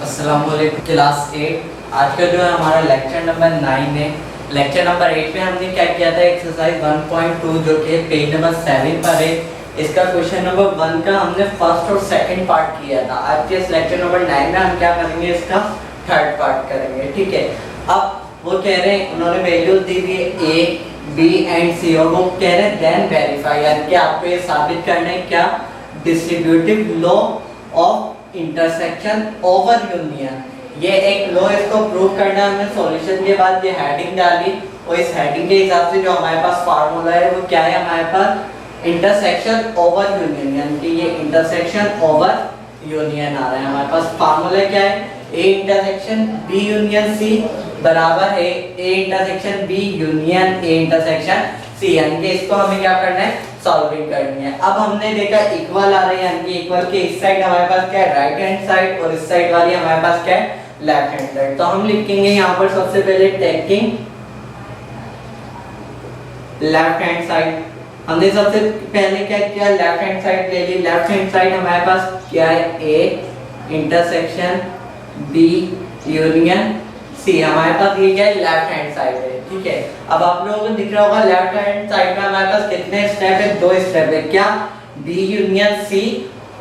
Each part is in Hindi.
अस्सलामुअलैकुम क्लास 8। आज का जो है हमारा लेक्चर नंबर 9 है। लेक्चर नंबर 8 में हमने क्या किया था, एक्सरसाइज 1.2 जो कि पेज नंबर 7 पर है। इसका क्वेश्चन नंबर 1 का हमने फर्स्ट और सेकंड पार्ट किया था। आज के इस लेक्चर नंबर 9 में हम क्या करेंगे, इसका थर्ड पार्ट करेंगे। ठीक है, अब वो कह रहे हैं, उन्होंने वैल्यूज दी हुई है ए बी एंड सी और वो कह रहे हैं देन वेरीफाई, यानी कि आपको ये साबित करना है क्या, distributive law of intersection over union. ये एक लॉ, इसको प्रूव करना है। हमने सॉल्यूशन के बाद ये हेडिंग डाली और इस हेडिंग के हिसाब से जो हमारे पास फार्मूला है वो क्या है, हमारे पास इंटरसेक्शन ओवर यूनियन, यानी कि ये इंटरसेक्शन ओवर यूनियन आ रहा है। हमारे पास फार्मूला क्या है, A intersection B union C बराबर है A intersection B union A intersection C, यानी कि इसको हमें क्या करना है, सॉल्विंग करनी है। अब हमने देखा इक्वल आ रहे हैं, यानी कि इक्वल के इस साइड हमारे पास क्या है, राइट हैंड साइड, और इस साइड वाली हमारे पास क्या है, लेफ्ट हैंड साइड। तो हम लिखेंगे यहाँ पर सबसे पहले टेकिंग लेफ्ट हैंड साइड। हमने सबसे पहले क्या किया, लेफ्ट हैंड साइड ले ली। लेफ्ट हैंड साइड हमारे पास क्या है, A intersection B union C, हमारे पास ये क्या है, लेफ्ट हैंड साइड है। ठीक है, अब आप लोगों को दिख रहा होगा लेफ्ट हैंड साइड में हमारे पास कितने स्टेप है, दो स्टेप है। क्या, बी यूनियन सी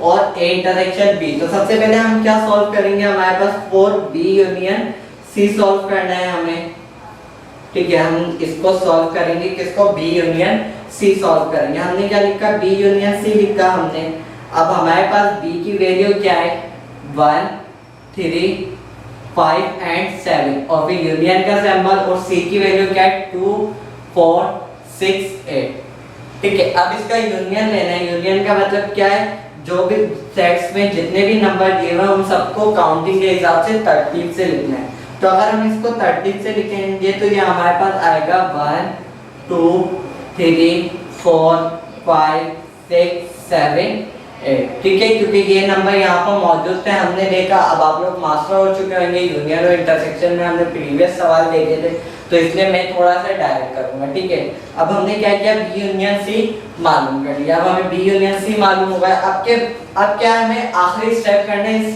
और ए इंटरसेक्शन बी। तो सबसे पहले हम क्या सॉल्व करेंगे, हमारे पास 4 बी यूनियन सी सॉल्व करना है हमें। ठीक है, हम इसको सॉल्व करेंगे, किसको, बी यूनियन सी सॉल्व करेंगे। हमने क्या लिखा, बी यूनियन सी लिखा हमने। अब हमारे पास बी की वैल्यू क्या है, 1 3 5 एंड 7 और फिर यूनियन का सिंबल, और सी की वैल्यू क्या है, 2 4 6 8। ठीक है, अब इसका यूनियन लेना है। यूनियन का मतलब क्या है, जो भी सेट्स में जितने भी नंबर दिए हुए हैं उन सबको काउंटिंग के हिसाब से तरतीब से लिखना है। तो अगर हम इसको तरतीब से लिखेंगे तो ये हमारे पास आएगा 1 2 3 4 5 6 7 8। ठीक है, क्योंकि ये नंबर यहाँ पर मौजूद थे, हमने देखा। अब आप लोग मास्टर हो चुके होंगे यूनियन और इंटरसेक्शन में, हमने प्रीवियस सवाल देखे थे, तो इसलिए मैं थोड़ा सा डायरेक्ट करूंगा। ठीक है, अब हमने क्या किया, बी यूनियन सी मालूम कर लिया। अब हमें बी यूनियन सी मालूम हो गया। अब क्या है, हमें आखिरी स्टेप करना है इस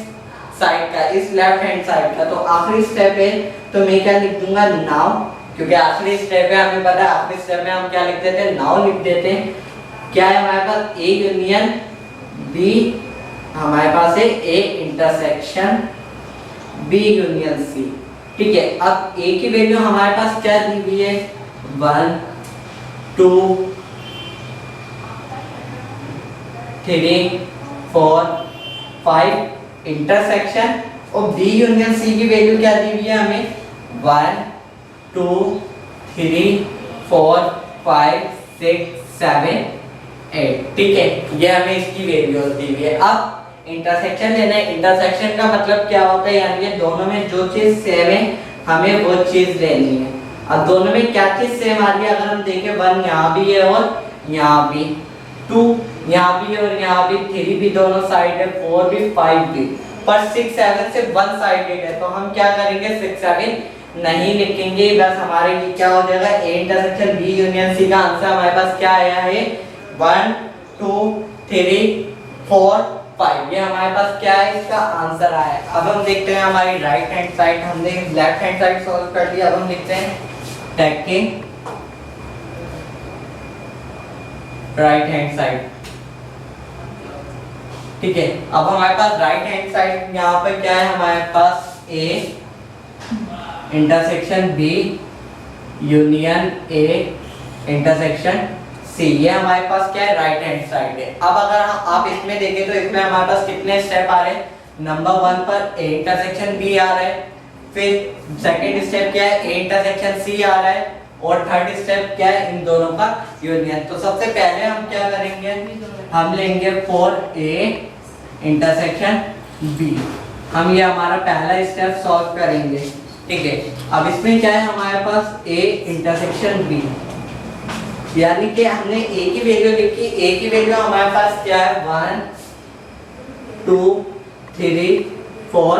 साइड का, इस लेफ्ट हैंड साइड का। तो आखिरी स्टेप है, तो मैं क्या लिख दूंगा, नाउ, क्योंकि आखिरी स्टेप है, हमें पता है आखिरी स्टेप में हम क्या लिख देते हैं, नाउ लिख देते हैं। क्या है हमारे पास, ए यूनियन बी, हमारे पास है A intersection B union C. ठीक है, अब ए की वैल्यू हमारे पास क्या दी हुई है, 1 2 3 4 5 इंटरसेक्शन, और बी यूनियन सी की वैल्यू क्या दी हुई है हमें, 1 2 3 4 5 6 7 8। ठीक है, ये हमें इसकी वैल्यू दी हुई है। अब इंटरसेक्शन लेना है। इंटरसेक्शन का मतलब क्या होता है, यानी कि दोनों में जो चीज सेम है हमें वो चीज लेनी है। अब दोनों में क्या चीज सेम आ रही है, अगर हम देखें 1 यहाँ भी है और यहाँ भी, 2 यहाँ भी है और यहाँ भी, 3 भी दोनों साइड है, 4 भी 5 भी, पर 6 7 से वन साइडेड है। तो हम क्या करेंगे, 6 7 नहीं लिखेंगे, बस हमारे लिए क्या हो जाएगा, A intersection B union C का आंसर हमारे पास क्या आया है, 1 2 3 4 5। ये हमारे पास क्या है, इसका आंसर आया। अब हम देखते हैं हमारी राइट हैंड साइड, हमने लेफ्ट हैंड साइड सॉल्व कर लिया। अब हम लिखते हैं टेकिंग राइट हैंड साइड। ठीक है, अब हमारे पास राइट हैंड साइड यहाँ पर क्या है, हमारे पास A intersection B union A intersection C, ये हमारे पास क्या है, राइट हैंड साइड है। अब अगर आप इसमें देखें तो इसमें हमारे पास कितने स्टेप आ रहे हैं, नंबर 1 पर ए इंटरसेक्शन बी आ रहा है, फिर सेकंड स्टेप क्या है, ए इंटरसेक्शन सी आ रहा है, और थर्ड स्टेप क्या है, इन दोनों का यूनियन। तो सबसे पहले हम क्या करेंगे, हम लेंगे 4 ए इंटरसेक्शन बी। हम ये हमारा पहला स्टेप सॉल्व करेंगे। ठीक है, अब इसमें क्या है, हमारे पास ए इंटरसेक्शन बी, यानी कि हमने ए की वैल्यू लिखी। ए की वैल्यू हमारे पास क्या है, 1 2 3 4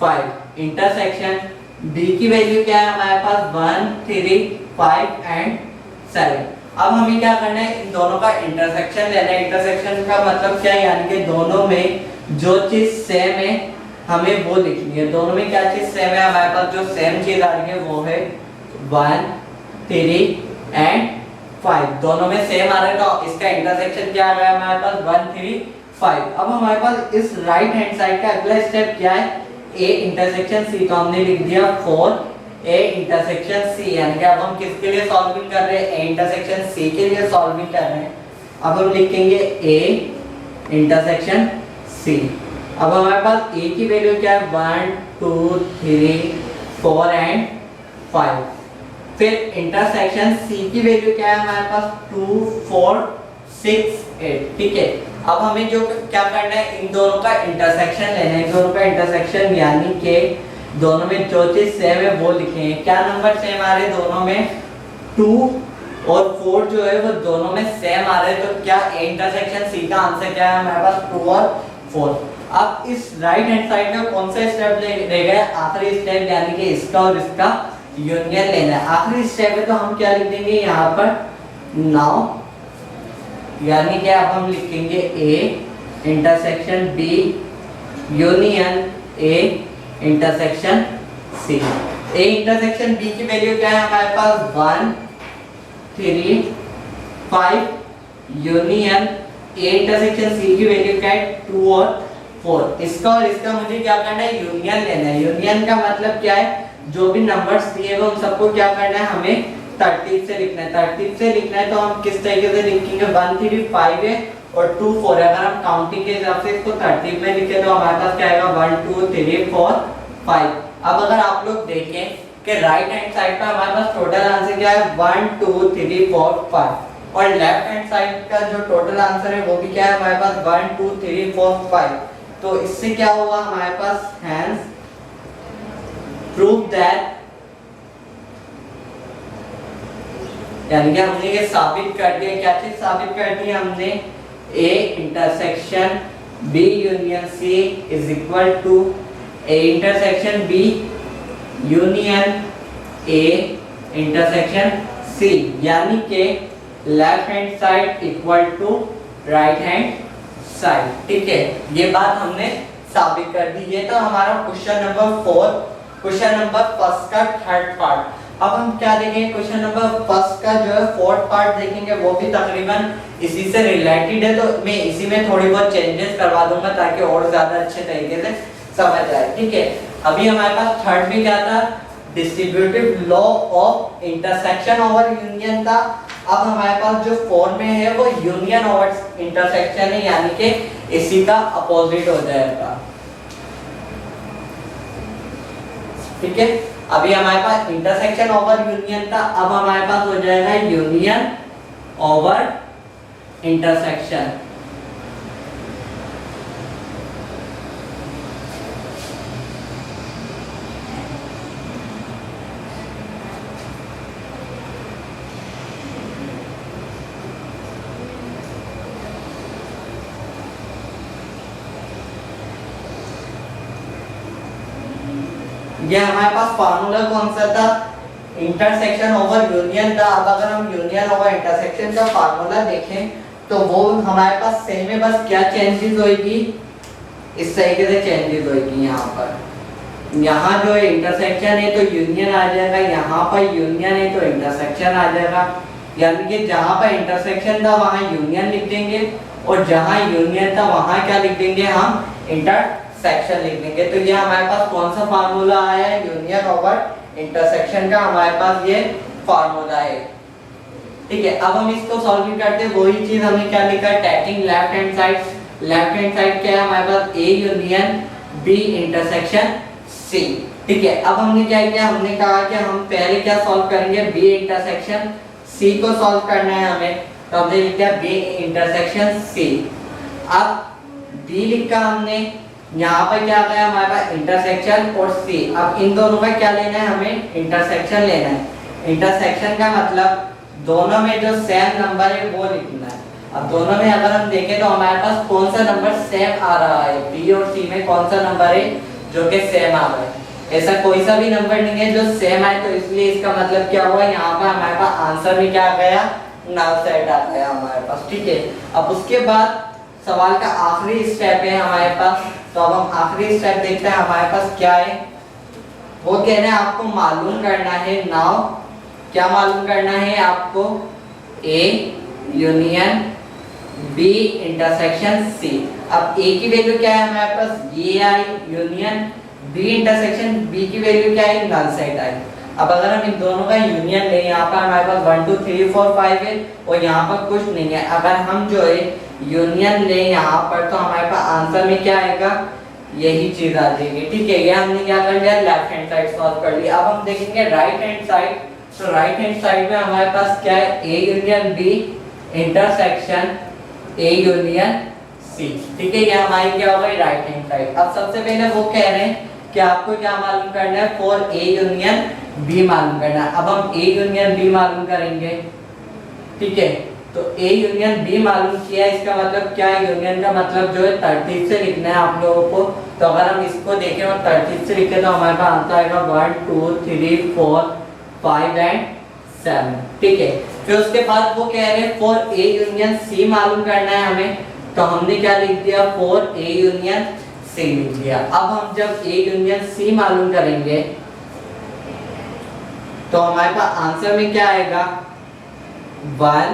5 इंटरसेक्शन बी की वैल्यू क्या है, हमारे पास 1 3 5 एंड 7। अब हमें क्या करना है, इन दोनों का इंटरसेक्शन लेना है। इंटरसेक्शन का मतलब क्या है, यानी कि दोनों में जो चीज सेम है हमें वो लिखनी है। दोनों में क्या चीज सेम है, हमारे पास जो सेम चीज आ रही है वो है 1 3 एंड 5, दोनों में सेम आ रहा है तो इसका इंटरसेक्शन क्या आ रहा है हमारे पास 1 3 5। अब हमारे पास इस राइट हैंड साइड का अगला स्टेप क्या है, a इंटरसेक्शन c, तो हमने लिख दिया 4 a इंटरसेक्शन c, यानी कि अब हम किसके लिए सॉल्विंग कर रहे हैं, a इंटरसेक्शन c के लिए सॉल्विंग कर रहे हैं। अब हम लिखेंगे a इंटरसेक्शन c। अब हमारे पास a की वैल्यू क्या है 1 2 3 4 एंड 5। फिर इंटरसेक्शन c की वैल्यू क्या है हमारे पास 2 4 6 8। ठीक है, अब हमें जो क्या करना है, इन दोनों का इंटरसेक्शन लेना है। इन दोनों का इंटरसेक्शन यानी कि दोनों में जो चीज सेम है वो लिखेंगे। क्या नंबर सेम आ रहे हैं दोनों में, 2 और 4 जो है वो दोनों में सेम आ रहे हैं, तो क्या इंटरसेक्शन सी का आंसर क्या है हमारे पास 2 और 4। अब इस राइट हैंड साइड में कौन सा स्टेप ले गए, आखिरी स्टेप, यानी कि इसका और इसका यूनियन लेना है। आखिरी स्टेप है तो हम क्या लिख देंगे यहाँ पर नाउ, यानी कि अब हम लिखेंगे a intersection b union a intersection c। a intersection b की वैल्यू क्या है हमारे पास 1 3 5 यूनियन a इंटरसेक्शन c की वैल्यू क्या है 2 और 4। इसका और इसका मुझे क्या करना है, यूनियन लेना है। यूनियन का मतलब क्या है, जो भी नंबर्स दिए गए उन सबको क्या करना है, हमें तरतीब से लिखना है। तरतीब से लिखना है तो हम किस तरीके से लिखेंगे, 1 3 5 है और 2 4 है। अगर हम काउंटिंग के हिसाब से इसको तरतीब में लिखे तो हमारे पास क्या आएगा 1 2 3 4 5। अब अगर आप लोग देखें कि राइट हैंड साइड पर हमारे पास टोटल आंसर क्या है 1 2 3 4 5, और लेफ्ट हैंड साइड का जो टोटल आंसर है वो भी क्या है हमारे पास 1 2 3 4 5। तो इससे क्या होगा हमारे पास, हैंस प्रूव दैट, यानी कि हमने ये साबित कर दिया। क्या चीज साबित कर दी हमने, a intersection b union c is equal to a intersection b union a intersection c, यानी कि left hand side equal to right hand side. ठीक है, ये बात हमने साबित कर दी। ये तो हमारा question number 4, question number first का थर्ड पार्ट। अब हम क्या देखेंगे, क्वेश्चन नंबर फर्स्ट का जो है फोर्थ पार्ट देखेंगे, वो भी तकरीबन इसी से रिलेटेड है, तो मैं इसी में थोड़ी बहुत चेंजेस करवा दूंगा ताकि और ज्यादा अच्छे तरीके से समझ आए। ठीक है, अभी हमारे पास थर्ड में क्या था, distributive law of intersection over union था। अब हमारे पास जो फोर्थ में है वो यूनियन ओवर इंटरसेक्शन है, यानी कि इसी का अपोजिट हो जाएगा। ठीक है, अभी हमारे पास इंटरसेक्शन ओवर यूनियन था, अब हमारे पास हो जाएगा यूनियन ओवर इंटरसेक्शन। ये हमारे पास फार्मूला कौन सा था, इंटरसेक्शन ओवर यूनियन था। अब अगर हम यूनियन ओवर इंटरसेक्शन का फार्मूला देखें तो वो हमारे पास सेम है, बस क्या चेंजेस होगी, इस तरीके से चेंजेस होगी। यहाँ पर यहाँ जो है इंटरसेक्शन है तो यूनियन आ जाएगा, यहाँ पर यूनियन है तो इंटरसेक्शन आ जाएगा। यानी कि जहाँ पर इंटरसेक्शन था वहाँ यूनियन लिख देंगे, और जहाँ यूनियन था वहाँ क्या लिख देंगे, हम इंटरसेक्शन लिख देंगे। तो ये हमारे पास कौन सा फार्मूला आया है, यूनियन ओवर इंटरसेक्शन का हमारे पास ये फार्मूला है। ठीक है, अब हम इसको सॉल्व करते हैं, वही चीज हमने क्या लिखा, taking left hand side. Left hand side क्या है हमारे पास, A union B intersection C. ठीक है, अब हमने क्या किया, हमने कहा कि हम पहले क्या सॉल्व करेंगे, बी इंटरसेक्शन सी को सॉल्व करना है हमें, तो हमने लिखा बी इंटरसेक्शन सी। अब बी लिखा हमने, यहाँ पर क्या गया हमारे पास इंटरसेक्शन और सी। अब इन दोनों का क्या लेना है, हमें इंटरसेक्शन लेना है। इंटरसेक्शन का मतलब दोनों में जो सेम नंबर है वो लिखना है। अब दोनों में अगर हम देखें तो हमारे पास कौन सा नंबर सेम आ रहा है, बी और सी में कौन सा नंबर है जो कि सेम आ रहा है। ऐसा कोई सा भी नंबर नहीं है जो सेम आए, तो इसलिए इसका मतलब क्या हुआ, यहाँ पर हमारे पास आंसर में क्या आ गया, नल सेट आ गया हमारे पास। ठीक है, अब उसके बाद सवाल का आखिरी स्टेप है हमारे पास, तो अब हम आखिरी स्टेप देखते हैं हमारे पास क्या है। वो कह रहे हैं आपको मालूम करना है, नाउ क्या मालूम करना है आपको, A union B intersection C. अब ए की वैल्यू क्या है हमारे पास, ये I union B intersection B की वैल्यू क्या है, नल सेट आई। अब अगर हम इन दोनों का यूनियन लें, यहाँ पर हमारे पास 1 2 3 4 5 है और यहाँ पर कुछ नहीं है। अगर हम जो है यूनियन लें यहाँ पर, तो हमारे पास आंसर में क्या आएगा, यही चीज आ जाएगी। ठीक है, ये हमने क्या कर लिया, लेफ्ट हैंड साइड सॉल्व कर लिया। अब हम देखेंगे राइट हैंड साइड। तो राइट हैंड साइड में हमारे पास क्या है, A union B intersection A union C. ठीक है, ये हमारी क्या हो गई राइट हैंड साइड। अब सबसे पहले वो कह रहे हैं कि आपको क्या मालूम करना है, फॉर ए यूनियन बी मालूम करना है। अब हम ए यूनियन बी मालूम करेंगे। ठीक है, तो ए यूनियन बी मालूम किया, इसका मतलब क्या है, यूनियन का मतलब जो है तरतीब से लिखना है आप लोगों को। तो अगर हम इसको देखें और तरतीब से लिखें तो हमारे पास आंसर आएगा 1 2 3 4 5 एंड 7। ठीक है, फिर उसके बाद वो कह रहे हैं फॉर ए यूनियन सी मालूम करना है हमें। तो हमने क्या लिख दिया, फॉर ए यूनियन सी लिख दिया। अब हम जब ए यूनियन सी मालूम करेंगे तो हमारे पास आंसर में क्या आएगा, 1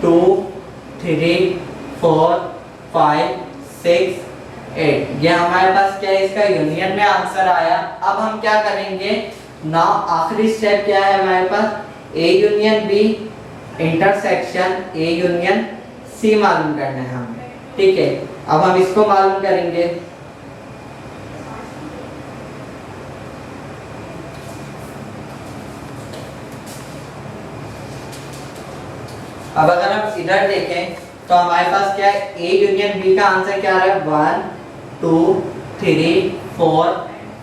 2 3 4 5 6 8। ये हमारे पास क्या है, इसका यूनियन में आंसर आया। अब हम क्या करेंगे, नाउ आखिरी स्टेप क्या है हमारे पास, A union B intersection A union C मालूम करना है हमें। ठीक है, अब हम इसको मालूम करेंगे। अब अगर हम इधर देखें तो हमारे पास क्या है, ए यूनियन बी का आंसर क्या आ रहा है, 1 2 3 4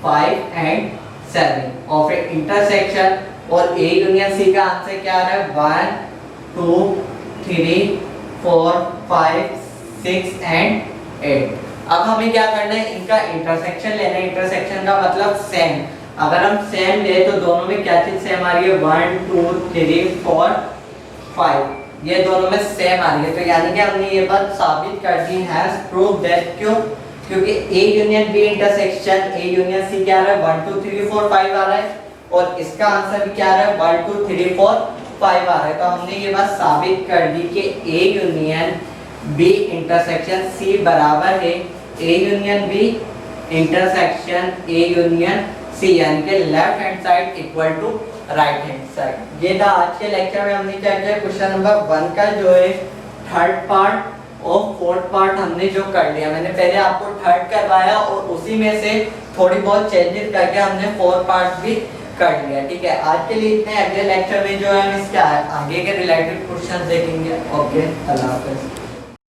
5 एंड 7। और फिर इंटरसेक्शन और ए यूनियन सी का आंसर क्या आ रहा है, 1 2 3 4 5 6 एंड 8। अब हमें क्या करना है, इनका इंटरसेक्शन लेना है। इंटरसेक्शन का मतलब सेम। अगर हम सेम ले तो दोनों में क्या चीज सेम आ रही है, 1 2 3 4 5, ये दोनों में सेम आ रही है। तो यानी कि हमने ये बात साबित कर दी है, प्रूव दैट। क्यों, क्योंकि A union B intersection A union C क्या आ रहा है, 1 2 3 4 5 आ रहा है और इसका आंसर भी क्या आ रहा है, 1 2 3 4 5 आ रहा है। तो हमने ये बात साबित कर दी कि A union B intersection C बराबर है A union B intersection A union C, यानी कि left hand side equal to right hand side. ये था आज के लेक्चर में हमने क्या किया, क्वेश्चन नंबर 1 का जो है थर्ड पार्ट और फोर्थ पार्ट हमने जो कर लिया। मैंने पहले आपको थर्ड करवाया और उसी में से थोड़ी बहुत चेंजेस करके हमने फोर्थ पार्ट भी कर लिया। ठीक है, आज के लिए इतने। अगले लेक्चर में जो है हम इसके आगे के रिलेटेड क्वेश्चन देखेंगे। ओके, अल्लाह हाफिज़।